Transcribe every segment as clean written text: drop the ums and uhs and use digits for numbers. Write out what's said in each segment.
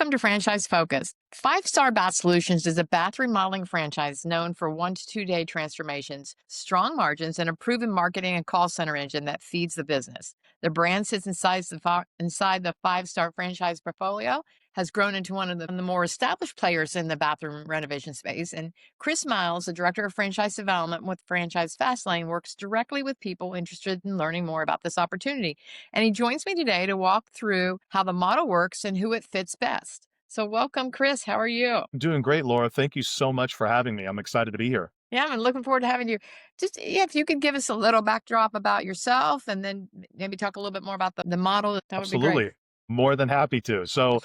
Welcome to Franchise Focus. Five Star Bath Solutions is a bath remodeling franchise known for 1 to 2 day transformations, strong margins, and a proven marketing and call center engine that feeds the business. The brand sits inside the Five Star franchise portfolio, has grown into one of the more established players in the bathroom renovation space. And Chris Miles, the director of franchise development with Franchise Fastlane, works directly with people interested in learning more about this opportunity. And he joins me today to walk through how the model works and who it fits best. So, welcome, Chris. How are you? I'm doing great, Laura. Thank you so much for having me. I'm excited to be here. Yeah, I'm looking forward to having you. Just if you could give us a little backdrop about yourself and then maybe talk a little bit more about the model, that would be great. Absolutely. More than happy to. So,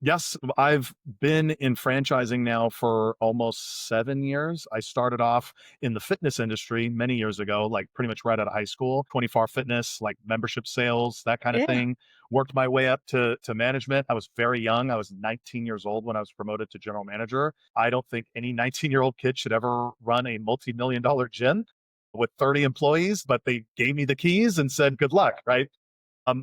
yes, I've been in franchising now for almost 7 years. I started off in the fitness industry many years ago, like pretty much right out of high school, 24 fitness, like membership sales, that kind of Yeah. thing. Worked my way up to management. I was very young. I was 19 years old when I was promoted to general manager. I don't think any 19-year-old kid should ever run a multi-million-dollar gym with 30 employees, but they gave me the keys and said, good luck, right?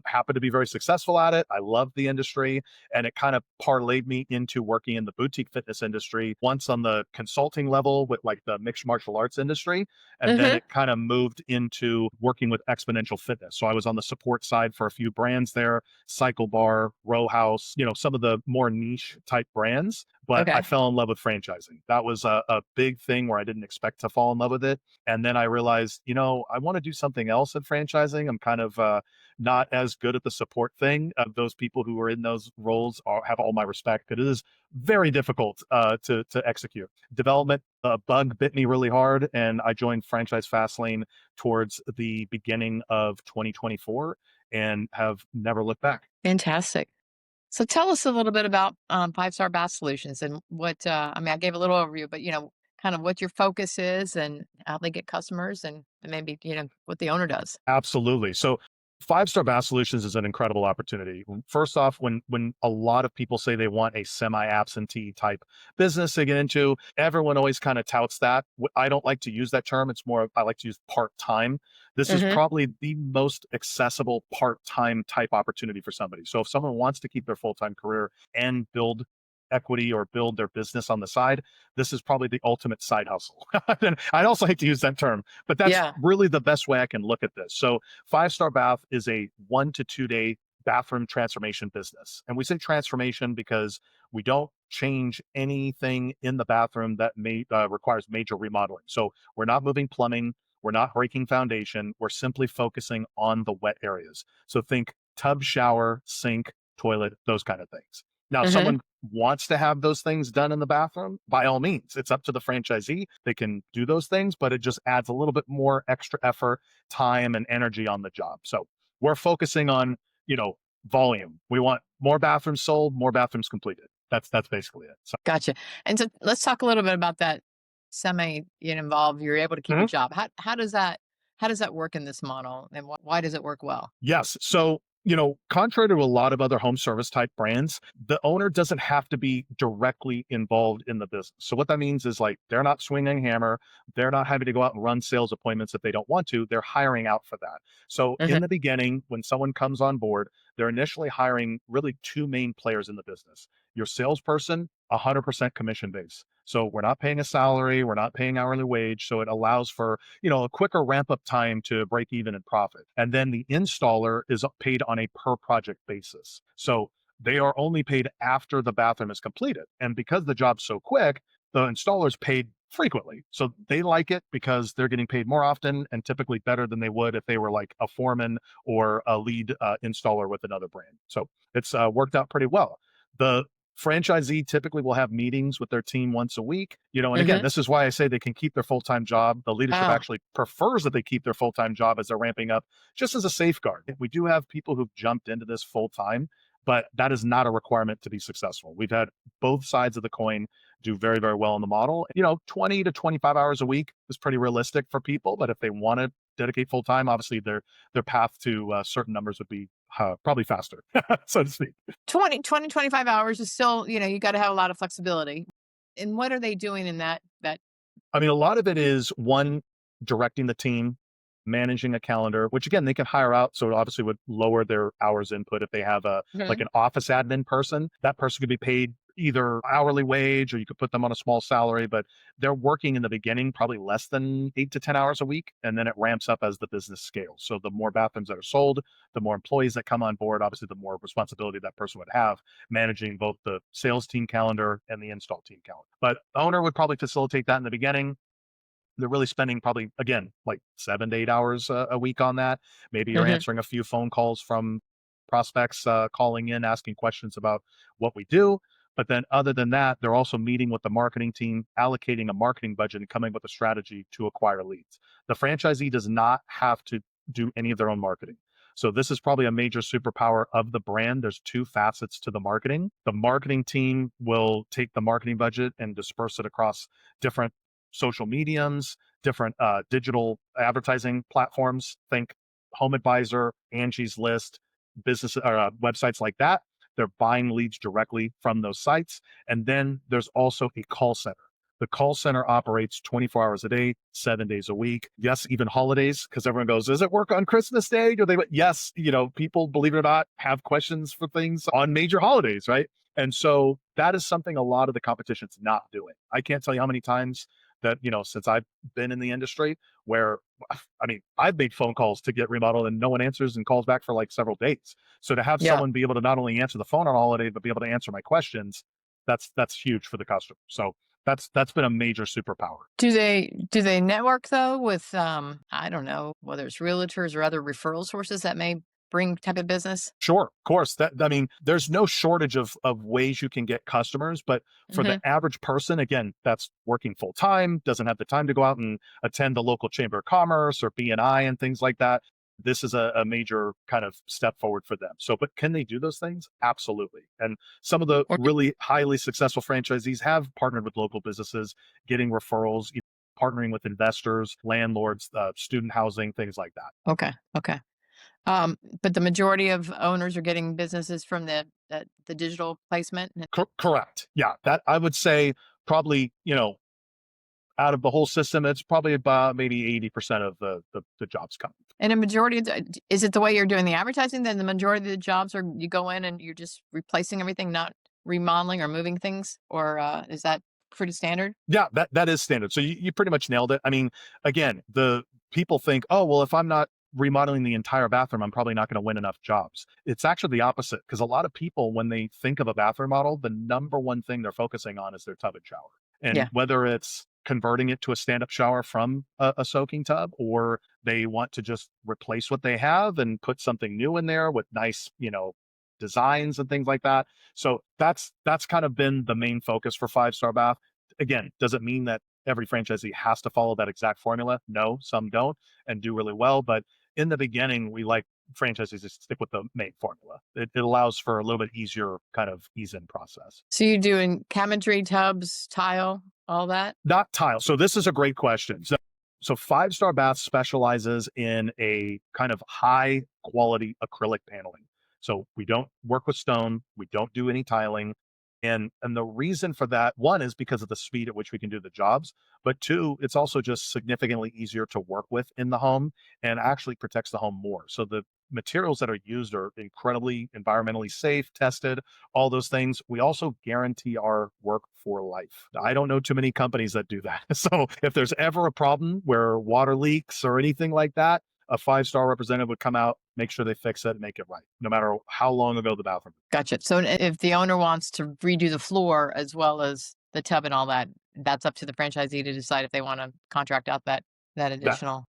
Happened to be very successful at it. I loved the industry, and it kind of parlayed me into working in the boutique fitness industry, once on the consulting level with like the mixed martial arts industry. And then Hmm. it kind of moved into working with exponential fitness. So I was on the support side for a few brands there, Cycle Bar, Row House, some of the more niche type brands. But I Okay. fell in love with franchising. That was a big thing where I didn't expect to fall in love with it. And then I realized, I want to do something else in franchising. I'm kind of not as good at the support thing. Those people who are in those roles have all my respect. It is very difficult to execute. Development bug bit me really hard, and I joined Franchise Fastlane towards the beginning of 2024 and have never looked back. Fantastic. So, tell us a little bit about Five Star Bath Solutions and what, I mean, I gave a little overview, but, kind of what your focus is and how they get customers and maybe, what the owner does. Absolutely. So Five-Star Bass Solutions is an incredible opportunity. First off, when a lot of people say they want a semi-absentee type business to get into, everyone always kind of touts that. I don't like to use that term. It's more I like to use part-time. This is Hmm. probably the most accessible part-time type opportunity for somebody. So if someone wants to keep their full-time career and build equity or build their business on the side, this is probably the ultimate side hustle. And I also hate to use that term, but that's Yeah. really the best way I can look at this. So Five Star Bath is a 1 to 2 day bathroom transformation business. And we say transformation because we don't change anything in the bathroom that requires major remodeling. So we're not moving plumbing, we're not breaking foundation, we're simply focusing on the wet areas. So think tub, shower, sink, toilet, those kind of things. Now, if Hmm. someone wants to have those things done in the bathroom, by all means, it's up to the franchisee. They can do those things, but it just adds a little bit more extra effort, time, and energy on the job. So we're focusing on, volume. We want more bathrooms sold, more bathrooms completed. That's basically it. So, Gotcha. And so let's talk a little bit about that semi involved. You're able to keep a mhm. job. How does that work in this model, and why does it work well? Yes. So, contrary to a lot of other home service type brands, the owner doesn't have to be directly involved in the business. So, what that means is like they're not swinging a hammer, they're not having to go out and run sales appointments if they don't want to. They're hiring out for that. So, Hmm. in the beginning, when someone comes on board, they're initially hiring really two main players in the business. Your salesperson, 100% commission base. So, we're not paying a salary, we're not paying hourly wage. So, it allows for a quicker ramp up time to break even and profit. And then the installer is paid on a per project basis. So they are only paid after the bathroom is completed. And because the job's so quick, the installer's paid frequently. So they like it because they're getting paid more often and typically better than they would if they were like a foreman or a lead installer with another brand. So it's worked out pretty well. The franchisee typically will have meetings with their team once a week, and again, Hmm. this is why I say they can keep their full-time job. The leadership Oh, actually prefers that they keep their full-time job as they're ramping up, just as a safeguard. We do have people who've jumped into this full-time, but that is not a requirement to be successful. We've had both sides of the coin do very, very well in the model. 20 to 25 hours a week is pretty realistic for people, but if they want to dedicate full-time, obviously their path to certain numbers would be probably faster, so to speak. 25 hours is still, you got to have a lot of flexibility. And what are they doing in that? I mean, a lot of it is one, directing the team, managing a calendar, which again, they can hire out. So it obviously would lower their hours input if they have a, like Mhm. an office admin person. That person could be paid either hourly wage or you could put them on a small salary, but they're working in the beginning probably less than 8 to 10 hours a week. And then it ramps up as the business scales. So the more bathrooms that are sold, the more employees that come on board, obviously the more responsibility that person would have managing both the sales team calendar and the install team calendar. But the owner would probably facilitate that in the beginning. They're really spending probably, again, like 7 to 8 hours a week on that. Maybe you're Mhm. answering a few phone calls from prospects calling in, asking questions about what we do. But then, other than that, they're also meeting with the marketing team, allocating a marketing budget, and coming with a strategy to acquire leads. The franchisee does not have to do any of their own marketing. So, this is probably a major superpower of the brand. There's two facets to the marketing. The marketing team will take the marketing budget and disperse it across different social mediums, different digital advertising platforms. Think Home Advisor, Angie's List, business websites like that. They're buying leads directly from those sites. And then there's also a call center. The call center operates 24 hours a day, 7 days a week. Yes, even holidays, because everyone goes, does it work on Christmas Day? Do they? Yes, people, believe it or not, have questions for things on major holidays, right? And so that is something a lot of the competition's not doing. I can't tell you how many times that, since I've been in the industry where, I mean, I've made phone calls to get remodeled and no one answers and calls back for like several days. So to have Yeah. someone be able to not only answer the phone on holiday, but be able to answer my questions, that's huge for the customer. So that's been a major superpower. Do they network though with I don't know, whether it's realtors or other referral sources that may bring type of business? Sure, of course. That I mean, there's no shortage of ways you can get customers, but for the Mhm. average person, again, that's working full time, doesn't have the time to go out and attend the local chamber of commerce or BNI and things like that. This is a major kind of step forward for them. So, but can they do those things? Absolutely. And some of the Or really highly successful franchisees have partnered with local businesses, getting referrals, partnering with investors, landlords, student housing, things like that. okay, okay. But the majority of owners are getting businesses from the digital placement. Correct. Yeah, that I would say probably, out of the whole system, it's probably about maybe 80% of the jobs come. And a majority of is it the way you're doing the advertising? Then the majority of the jobs are you go in and you're just replacing everything, not remodeling or moving things, or is that pretty standard? Yeah, that is standard. So you pretty much nailed it. I mean, again, the people think, oh, well, if I'm not remodeling the entire bathroom, I'm probably not going to win enough jobs. It's actually the opposite because a lot of people, when they think of a bathroom model, the number one thing they're focusing on is their tub and shower. And Yeah, whether it's converting it to a stand up shower from a soaking tub, or they want to just replace what they have and put something new in there with nice, designs and things like that. So that's kind of been the main focus for Five Star Bath. Again, does it mean that every franchisee has to follow that exact formula? No, some don't and do really well. But in the beginning, we like franchisees to stick with the main formula. It allows for a little bit easier kind of ease in process. so you're doing cabinetry, tubs, tile, all that. Not tile. So this is a great question. So Five Star Bath specializes in a kind of high quality acrylic paneling. So we don't work with stone, we don't do any tiling. And the reason for that, one is because of the speed at which we can do the jobs, but two, it's also just significantly easier to work with in the home and actually protects the home more. So the materials that are used are incredibly environmentally safe, tested, all those things. We also guarantee our work for life. I don't know too many companies that do that. So if there's ever a problem where water leaks or anything like that, a five-star representative would come out, make sure they fix it and make it right, no matter how long ago the bathroom. Gotcha. So if the owner wants to redo the floor as well as the tub and all that, that's up to the franchisee to decide if they want to contract out that That additional.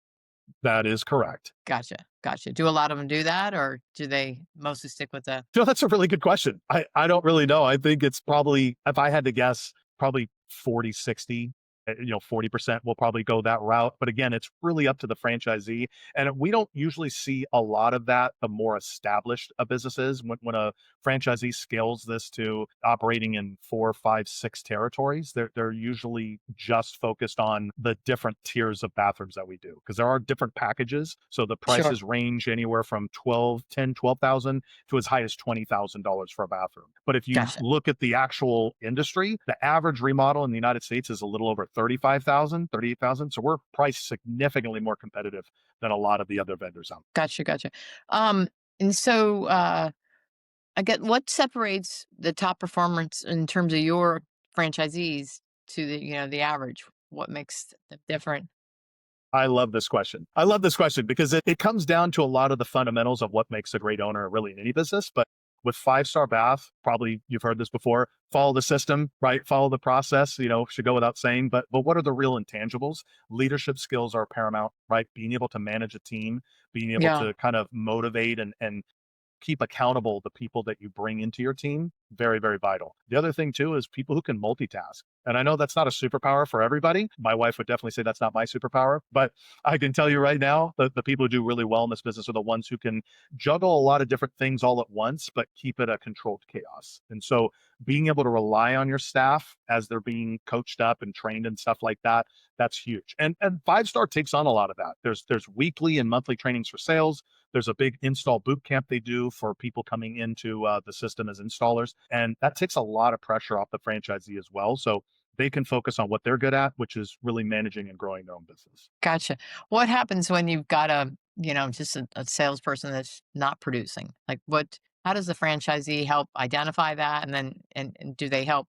that is correct. Gotcha, gotcha. Do a lot of them do that, or do they mostly stick with the? That's a really good question. I don't really know. I think it's probably, if I had to guess, probably 40, 60. 40% will probably go that route. But again, it's really up to the franchisee. And we don't usually see a lot of that the more established a business is. When a franchisee scales this to operating in 4, 5, 6 territories, they're usually just focused on the different tiers of bathrooms that we do. Because there are different packages. So the Sure. prices range anywhere from 12,000 to as high as $20,000 for a bathroom. But if you Gotcha. look at the actual industry, the average remodel in the United States is a little over 35,000, 38,000. So we're priced significantly more competitive than a lot of the other vendors out Gotcha, gotcha. Um, and so I get what separates the top performance in terms of your franchisees to the the average. What makes them different? I love this question. I love this question because it comes down to a lot of the fundamentals of what makes a great owner really in any business. But with five-star bath, probably you've heard this before, follow the system, right? Follow the process, should go without saying. But what are the real intangibles? Leadership skills are paramount, right? Being able to manage a team, being able Yeah, to kind of motivate and keep accountable the people that you bring into your team. Very, very vital. The other thing too is people who can multitask. And I know that's not a superpower for everybody. My wife would definitely say that's not my superpower, but I can tell you right now that the people who do really well in this business are the ones who can juggle a lot of different things all at once, but keep it a controlled chaos. And so being able to rely on your staff as they're being coached up and trained and stuff like that, that's huge. And five star takes on a lot of that. There's weekly and monthly trainings for sales. There's a big install boot camp they do for people coming into the system as installers. And that takes a lot of pressure off the franchisee as well. So they can focus on what they're good at, which is really managing and growing their own business. gotcha. What happens when you've got just a salesperson that's not producing? Like, how does the franchisee help identify that, and then and do they help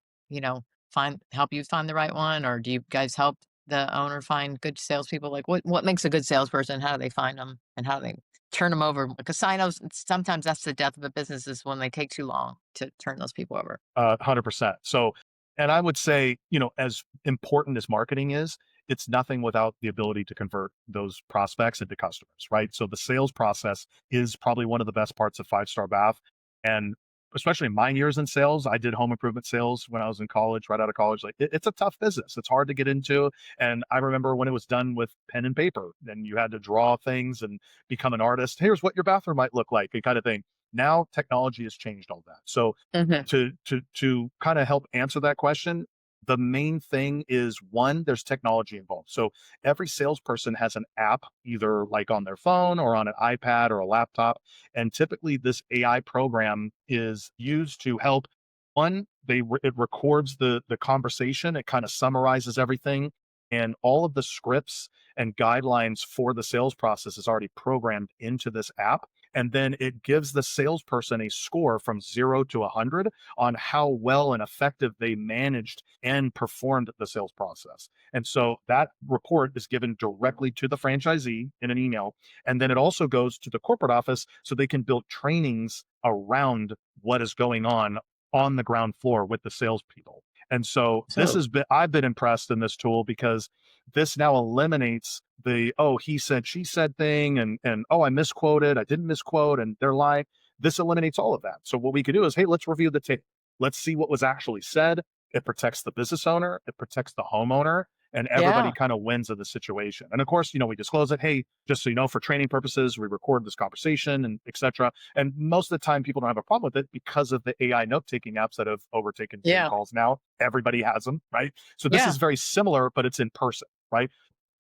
help you find the right one, or do you guys help the owner find good salespeople? Like, what makes a good salesperson? How do they find them, and how do they turn them over? Because I know sometimes that's the death of a business is when they take too long to turn those people over. 100%. So, and I would say, as important as marketing is, it's nothing without the ability to convert those prospects into customers, right? So the sales process is probably one of the best parts of five-star bath. And especially in my years in sales, I did home improvement sales when I was in college, right out of college. Like it's a tough business. It's hard to get into. And I remember when it was done with pen and paper and you had to draw things and become an artist. Here's what your bathroom might look like, kind of thing. Now technology has changed all that. So Hmm. to kind of help answer that question, the main thing is one, there's technology involved. So every salesperson has an app, either like on their phone or on an iPad or a laptop. And typically this AI program is used to help one, it records the conversation, it kind of summarizes everything. And all of the scripts and guidelines for the sales process is already programmed into this app. And then it gives the salesperson a score from 0 to 100 on how well and effective they managed and performed the sales process. And so that report is given directly to the franchisee in an email. And then it also goes to the corporate office so they can build trainings around what is going on the ground floor with the salespeople. And so this So has been, I've been impressed in this tool because this now eliminates the, oh, he said, she said thing, and oh, I misquoted, I didn't misquote, and they're lying. This eliminates all of that. So what we could do is, hey, let's review the tape. Let's see what was actually said. It protects the business owner, it protects the homeowner, and everybody yeah, kind of wins in the situation. And of course, we disclose it. Hey, just so you know, for training purposes, we record this conversation and etc. And most of the time, people don't have a problem with it because of the AI note taking apps that have overtaken Zoom yeah, calls now. Everybody has them, right? So this yeah. is very similar, but it's in person, right?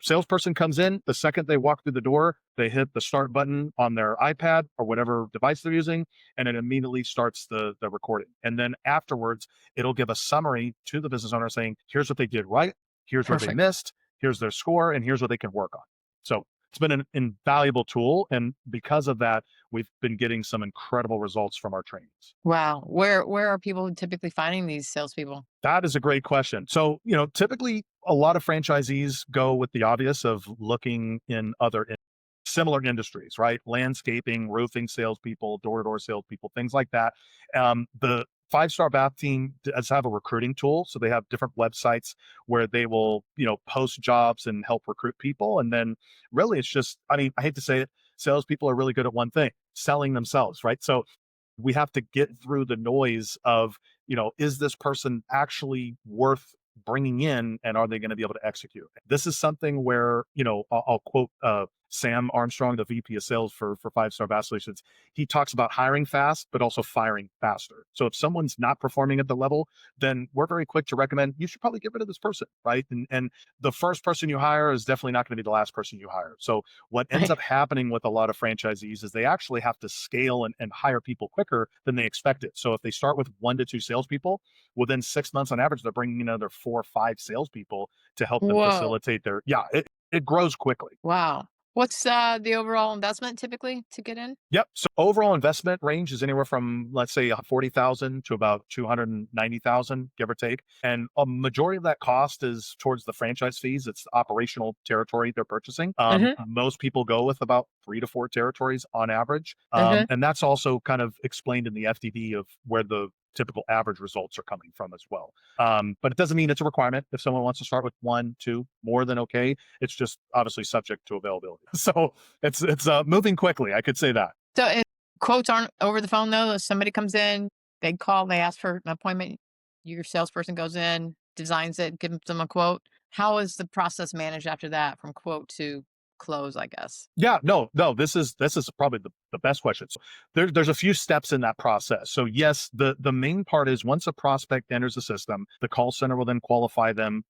Salesperson comes in, the second they walk through the door, they hit the start button on their iPad or whatever device they're using, and it immediately starts the recording. And then afterwards, it'll give a summary to the business owner saying, here's what they did right, here's where they Perfect. missed, here's their score, and here's what they can work on. So it's been an invaluable tool. And because of that, we've been getting some incredible results from our trainings. Wow. Where are people typically finding these salespeople? That is a great question. So, typically a lot of franchisees go with the obvious of looking in other similar industries, right? Landscaping, roofing salespeople, door-to-door salespeople, things like that. The five-star bath team does have a recruiting tool. So they have different websites where they will, post jobs and help recruit people. And then really it's just, I mean, I hate to say it, salespeople are really good at one thing, selling themselves, right? So we have to get through the noise of, is this person actually worth bringing in and are they going to be able to execute? This is something where, I'll quote Sam Armstrong, the VP of sales for Five Star Bath Solutions, he talks about hiring fast, but also firing faster. So if someone's not performing at the level, then we're very quick to recommend you should probably get rid of this person, right? And the first person you hire is definitely not going to be the last person you hire. So what ends Right. up happening with a lot of franchisees is they actually have to scale and hire people quicker than they expected. So if they start with 1 to 2 salespeople, within 6 months on average, they're bringing in another 4 or 5 salespeople to help them Whoa. facilitate their, yeah, it grows quickly. Wow. What's the overall investment typically to get in? Yep. So overall investment range is anywhere from, let's say, 40,000 to about 290,000, give or take. And a majority of that cost is towards the franchise fees. It's the operational territory they're purchasing. Hmm. Most people go with about 3 to 4 territories on average. Hmm. And that's also kind of explained in the FDD of where the typical average results are coming from as well. But it doesn't mean it's a requirement. If someone wants to start with 1, 2, more than okay. It's just obviously subject to availability. So it's moving quickly. I could say that. So quotes aren't over the phone though. If somebody comes in, they call, they ask for an appointment. Your salesperson goes in, designs it, gives them a quote. How is the process managed after that, from quote to close? I guess. Yeah, no, no. This is probably the best question. So there's a few steps in that process. So yes, the main part is once a prospect enters the system, the call center will then qualify them,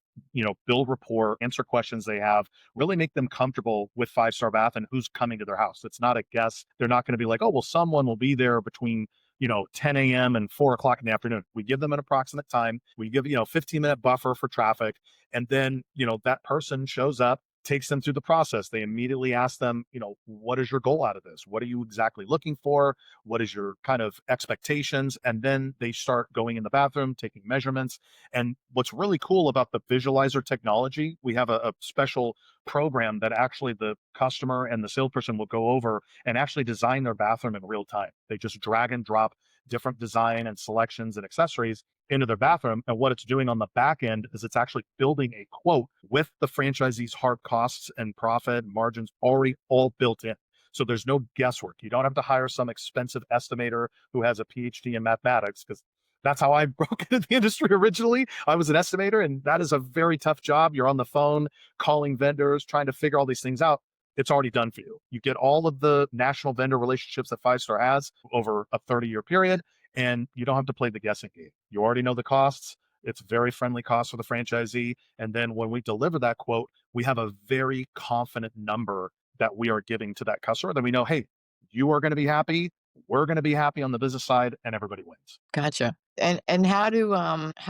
build rapport, answer questions they have, really make them comfortable with Five Star Bath and who's coming to their house. It's not a guess. They're not going to be like, oh, well, someone will be there between 10 a.m. and 4 o'clock in the afternoon. We give them an approximate time. We give 15-minute buffer for traffic, and then that person shows up, takes them through the process. They immediately ask them, what is your goal out of this? What are you exactly looking for? What is your kind of expectations? And then they start going in the bathroom, taking measurements. And what's really cool about the visualizer technology, we have a special program that actually the customer and the salesperson will go over and actually design their bathroom in real time. They just drag and drop different design and selections and accessories into their bathroom. And what it's doing on the back end is it's actually building a quote with the franchisee's hard costs and profit margins already all built in. So there's no guesswork. You don't have to hire some expensive estimator who has a PhD in mathematics, because that's how I broke into the industry originally. I was an estimator, and that is a very tough job. You're on the phone calling vendors, trying to figure all these things out. It's already done for you. You get all of the national vendor relationships that Five Star has over a 30-year period, and you don't have to play the guessing game. You already know the costs. It's very friendly cost for the franchisee. And then when we deliver that quote, we have a very confident number that we are giving to that customer that we know, hey, you are going to be happy. We're going to be happy on the business side, and everybody wins. Gotcha. And how do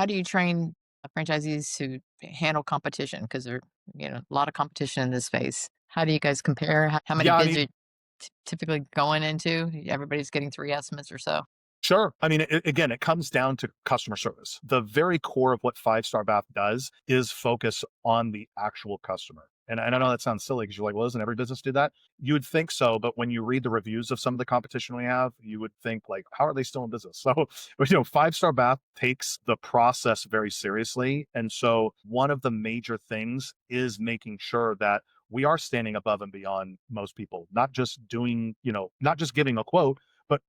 you train franchisees to handle competition? Because there, a lot of competition in this space. How do you guys compare? How many Yeah, I bids mean, are typically going into? Everybody's getting three estimates or so. sure. I mean, again, it comes down to customer service. The very core of what Five Star Bath does is focus on the actual customer. And I know that sounds silly because you're like, well, doesn't every business do that? You would think so, but when you read the reviews of some of the competition we have, you would think like, how are they still in business? So, Five Star Bath takes the process very seriously, and so one of the major things is making sure that we are standing above and beyond most people, not just doing, not just giving a quote, but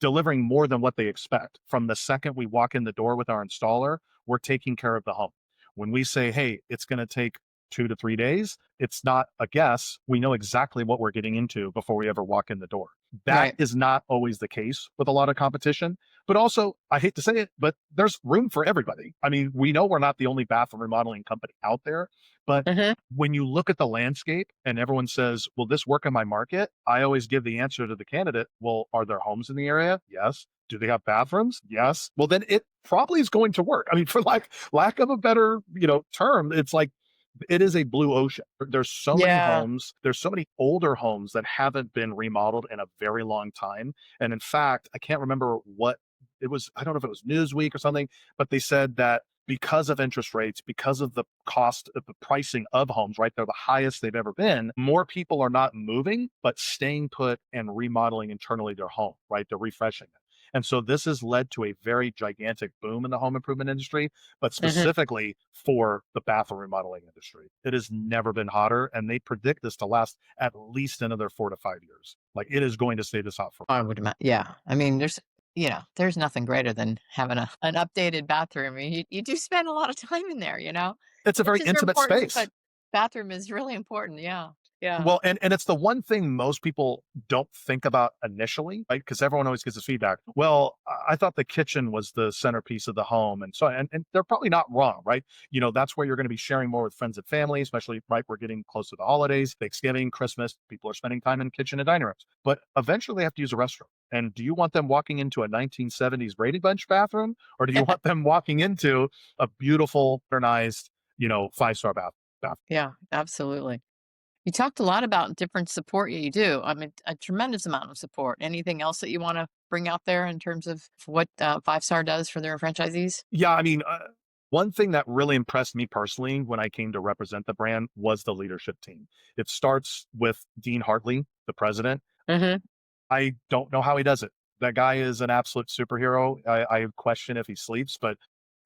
delivering more than what they expect. From the second we walk in the door with our installer, we're taking care of the home. When we say, hey, it's going to take 2 to 3 days, it's not a guess. We know exactly what we're getting into before we ever walk in the door. That Right. is not always the case with a lot of competition. But also, I hate to say it, but there's room for everybody. I mean, we know we're not the only bathroom remodeling company out there, but Hmm. when you look at the landscape and everyone says, will this work in my market? I always give the answer to the candidate, well, are there homes in the area? Yes. Do they have bathrooms? Yes. Well, then it probably is going to work. I mean, for lack of a better, term, it's like it is a blue ocean. There's so many Yeah. homes, there's so many older homes that haven't been remodeled in a very long time. And in fact, I can't remember what it was. I don't know if it was Newsweek or something, but they said that because of interest rates, because of the cost of the pricing of homes, right? They're the highest they've ever been. More people are not moving, but staying put and remodeling internally their home, right? They're refreshing it. And so this has led to a very gigantic boom in the home improvement industry, but Hmm. specifically for the bathroom remodeling industry. It has never been hotter, and they predict this to last at least another 4 to 5 years. Like it is going to stay this hot for. I would imagine. Yeah. I mean, there's nothing greater than having an updated bathroom. I mean, you do spend a lot of time in there. It's a very Kitchens are intimate important, space. but bathroom is really important. Yeah. Yeah. Well, and it's the one thing most people don't think about initially, right? Because everyone always gives us feedback. Well, I thought the kitchen was the centerpiece of the home, and so and they're probably not wrong, right? That's where you're going to be sharing more with friends and family, especially right. We're getting close to the holidays, Thanksgiving, Christmas. People are spending time in kitchen and dining rooms, but eventually they have to use a restroom. And do you want them walking into a 1970s Brady Bunch bathroom, or do you want them walking into a beautiful, modernized, five-star bath? Yeah, absolutely. You talked a lot about different support you do. I mean, a tremendous amount of support. Anything else that you want to bring out there in terms of what Five Star does for their franchisees? Yeah, I mean, one thing that really impressed me personally when I came to represent the brand was the leadership team. It starts with Dean Hartley, the president. Hmm. I don't know how he does it. That guy is an absolute superhero. I question if he sleeps, but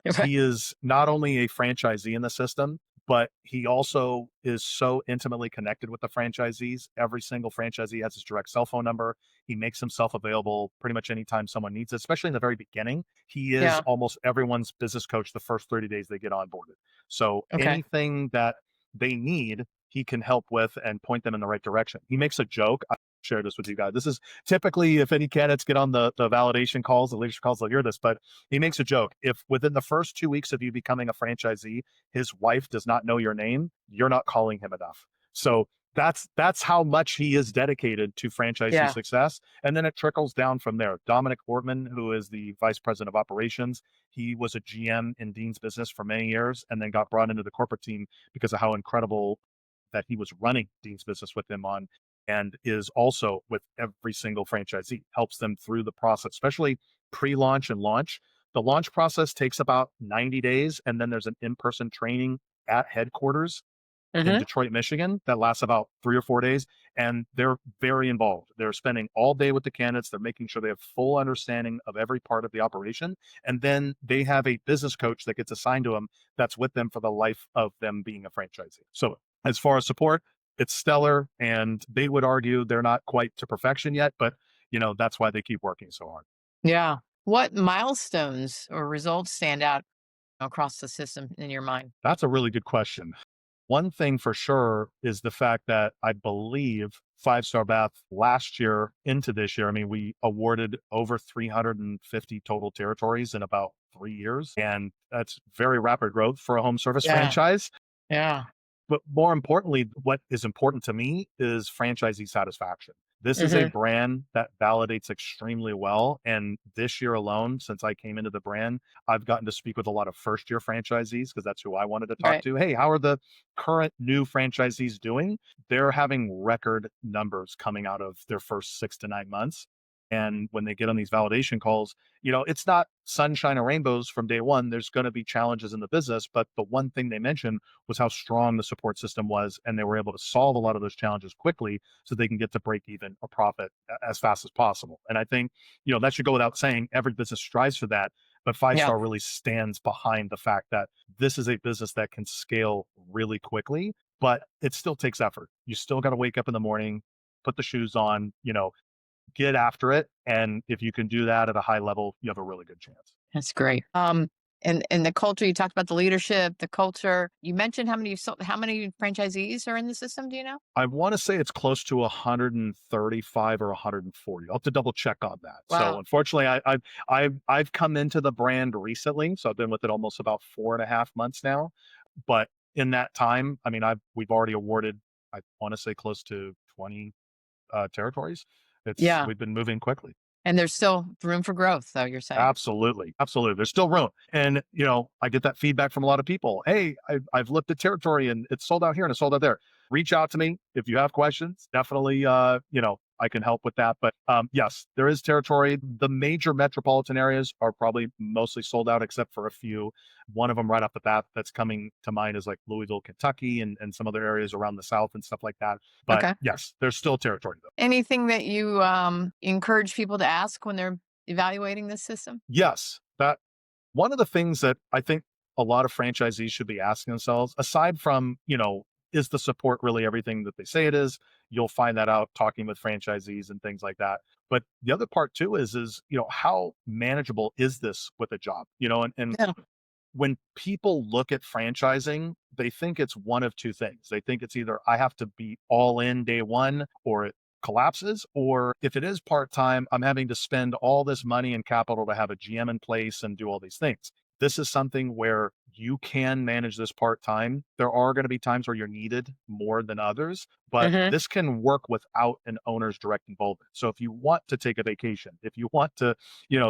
Right. he is not only a franchisee in the system, but he also is so intimately connected with the franchisees. Every single franchisee has his direct cell phone number. He makes himself available pretty much anytime someone needs it, especially in the very beginning. He is Yeah. almost everyone's business coach the first 30 days they get onboarded. So Okay. anything that they need, he can help with and point them in the right direction. He makes a joke. I share this with you guys. This is typically if any candidates get on the validation calls, the leadership calls, they'll hear this, but he makes a joke. If within the first 2 weeks of you becoming a franchisee, his wife does not know your name, you're not calling him enough. So that's how much he is dedicated to franchisee Yeah. success. And then it trickles down from there. Dominic Ortman, who is the vice president of operations, he was a GM in Dean's business for many years and then got brought into the corporate team because of how incredible that he was running Dean's business with them on, and is also with every single franchisee, helps them through the process, especially pre-launch and launch. The launch process takes about 90 days, and then there's an in-person training at headquarters in Hmm. Detroit, Michigan that lasts about 3 or 4 days. And they're very involved. They're spending all day with the candidates. They're making sure they have full understanding of every part of the operation. And then they have a business coach that gets assigned to them that's with them for the life of them being a franchisee. So as far as support, it's stellar. And they would argue they're not quite to perfection yet, but that's why they keep working so hard. Yeah. What milestones or results stand out across the system in your mind? That's a really good question. One thing for sure is the fact that I believe Five Star Bath last year into this year, I mean, we awarded over 350 total territories in about 3 years. And that's very rapid growth for a home service Yeah. franchise. Yeah. But more importantly, what is important to me is franchisee satisfaction. This is a Hmm. brand that validates extremely well. And this year alone, since I came into the brand, I've gotten to speak with a lot of first year franchisees because that's who I wanted to talk Right. to. Hey, how are the current new franchisees doing? They're having record numbers coming out of their first 6 to 9 months. And when they get on these validation calls, it's not sunshine and rainbows from day one. There's going to be challenges in the business. But the one thing they mentioned was how strong the support system was. And they were able to solve a lot of those challenges quickly so they can get to break even or profit as fast as possible. And I think, that should go without saying. Every business strives for that. But Five Yeah. Star really stands behind the fact that this is a business that can scale really quickly, but it still takes effort. You still got to wake up in the morning, put the shoes on, get after it. And if you can do that at a high level, you have a really good chance. That's great. And the culture, you talked about the leadership, the culture. You mentioned how many how many franchisees are in the system, do you know? I want to say it's close to 135 or 140. I'll have to double check on that. So Wow. unfortunately, I've come into the brand recently, so I've been with it almost about 4.5 months now. But in that time, I mean, we've already awarded, I want to say, close to 20 territories. Yeah. We've been moving quickly. And there's still room for growth, though, you're saying. Absolutely. Absolutely. There's still room. And, I get that feedback from a lot of people. Hey, I've looked at territory and it's sold out here and it's sold out there. Reach out to me if you have questions. Definitely, I can help with that. But yes, there is territory. The major metropolitan areas are probably mostly sold out, except for a few. One of them right off the bat that's coming to mind is like Louisville, Kentucky, and some other areas around the South and stuff like that. But Okay. yes, there's still territory though. Anything that you encourage people to ask when they're evaluating this system? Yes, that one of the things that I think a lot of franchisees should be asking themselves, aside from, is the support really everything that they say it is? You'll find that out talking with franchisees and things like that. But the other part too is, how manageable is this with a job? And Yeah. when people look at franchising, they think it's one of two things. They think it's either I have to be all in day one or it collapses, or if it is part time, I'm having to spend all this money and capital to have a GM in place and do all these things. This is something where you can manage this part time. There are going to be times where you're needed more than others, but Hmm. this can work without an owner's direct involvement. So if you want to take a vacation, if you want to,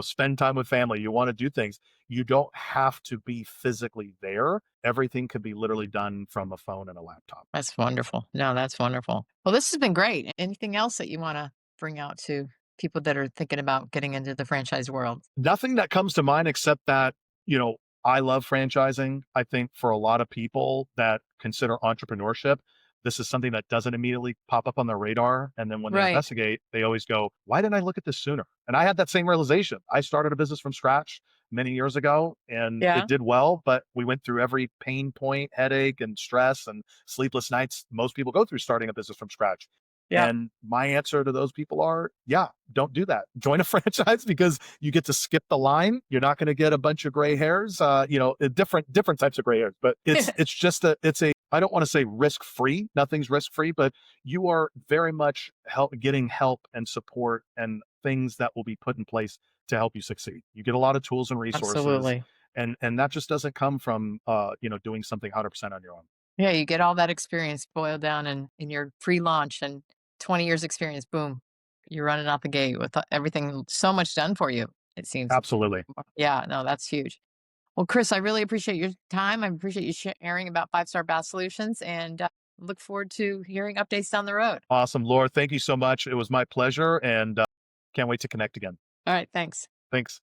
spend time with family, you want to do things, you don't have to be physically there. Everything could be literally done from a phone and a laptop. That's wonderful. No, that's wonderful. Well, this has been great. Anything else that you want to bring out to people that are thinking about getting into the franchise world? Nothing that comes to mind except that, I love franchising. I think for a lot of people that consider entrepreneurship, this is something that doesn't immediately pop up on their radar. And then when they Right. investigate, they always go, why didn't I look at this sooner? And I had that same realization. I started a business from scratch many years ago and it Yeah. did well, but we went through every pain point, headache, and stress and sleepless nights most people go through starting a business from scratch. Yep. And my answer to those people are, yeah, don't do that. Join a franchise because you get to skip the line. You're not going to get a bunch of gray hairs, different types of gray hairs. But it's just I don't want to say risk free. Nothing's risk free, but you are very much getting help and support and things that will be put in place to help you succeed. You get a lot of tools and resources, Absolutely. and that just doesn't come from doing something 100% on your own. Yeah, you get all that experience boiled down in your pre-launch and 20 years experience. Boom, you're running out the gate with everything so much done for you. It seems. Absolutely. Yeah, no, that's huge. Well, Chris, I really appreciate your time. I appreciate you sharing about five-star bath solutions, and look forward to hearing updates down the road. Awesome, Laura. Thank you so much. It was my pleasure, and can't wait to connect again. All right, thanks. Thanks.